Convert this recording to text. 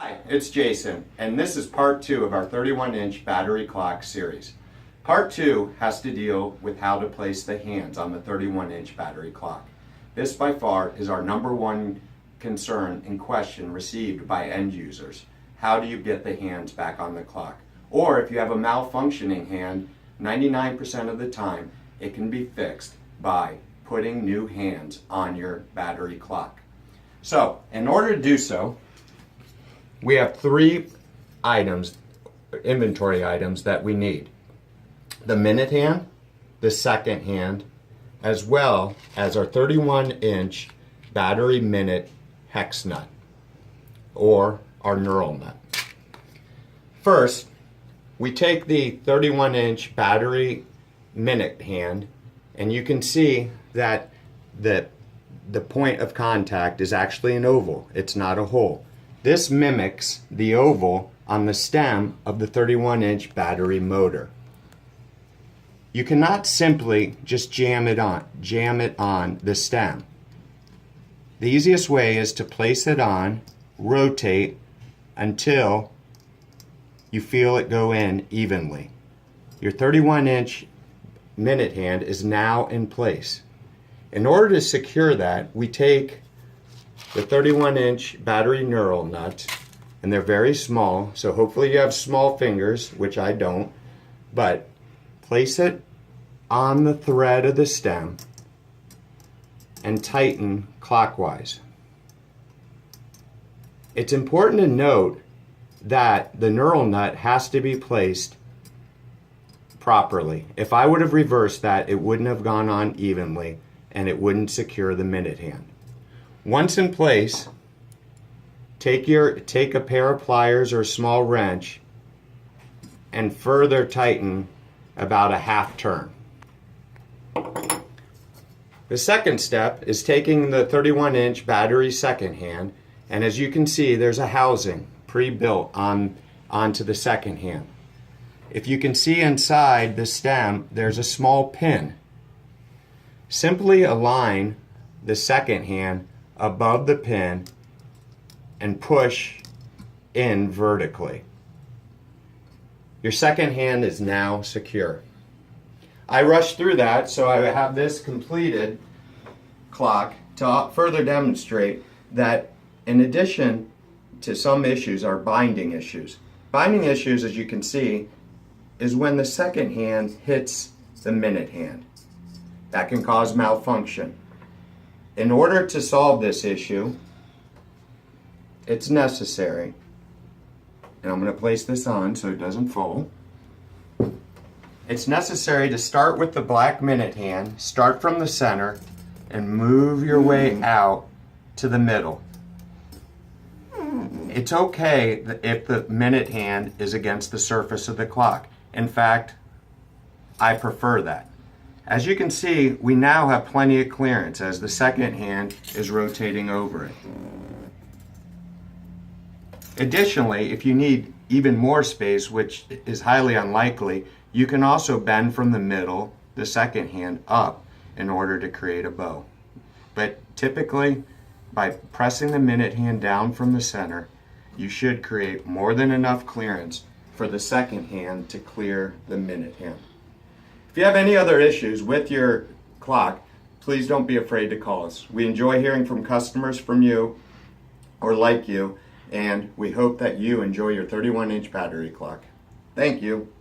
Hi, it's Jason, and this is part 2 of our 31-inch battery clock series. Part 2 has to deal with how to place the hands on the 31-inch battery clock. This by far is our number one concern and question received by end users. How do you get the hands back on the clock? Or if you have a malfunctioning hand, 99% of the time it can be fixed by putting new hands on your battery clock. So, in order to do so, we have 3 items, inventory items that we need. The minute hand, the second hand, as well as our 31-inch battery minute hex nut, or our knurl nut. First, we take the 31-inch battery minute hand, and you can see that the point of contact is actually an oval. It's not a hole. This mimics the oval on the stem of the 31-inch battery motor. You cannot simply just jam it on the stem. The easiest way is to place it on, rotate until you feel it go in evenly. Your 31-inch minute hand is now in place. In order to secure that, we take the 31-inch battery knurl nut, and they're very small, so hopefully you have small fingers, which I don't, but place it on the thread of the stem and tighten clockwise. It's important to note that the knurl nut has to be placed properly. If I would have reversed that, it wouldn't have gone on evenly and it wouldn't secure the minute hand. Once in place, take a pair of pliers or a small wrench and further tighten about a half turn. The second step is taking the 31-inch battery second hand, and as you can see, there's a housing pre-built onto the second hand. If you can see inside the stem, there's a small pin. Simply align the second hand above the pin and push in vertically. Your second hand is now secure. I rushed through that, so I have this completed clock to further demonstrate that in addition to some issues are binding issues. Binding issues, as you can see, is when the second hand hits the minute hand. That can cause malfunction. In order to solve this issue, it's necessary, and I'm going to place this on so it doesn't fall. It's necessary to start with the black minute hand, start from the center, and move your way out to the middle. It's okay if the minute hand is against the surface of the clock. In fact, I prefer that. As you can see, we now have plenty of clearance as the second hand is rotating over it. Additionally, if you need even more space, which is highly unlikely, you can also bend from the middle, the second hand, up in order to create a bow. But typically, by pressing the minute hand down from the center, you should create more than enough clearance for the second hand to clear the minute hand. If you have any other issues with your clock, please don't be afraid to call us. We enjoy hearing from customers from you or like you, and we hope that you enjoy your 31-inch battery clock. Thank you.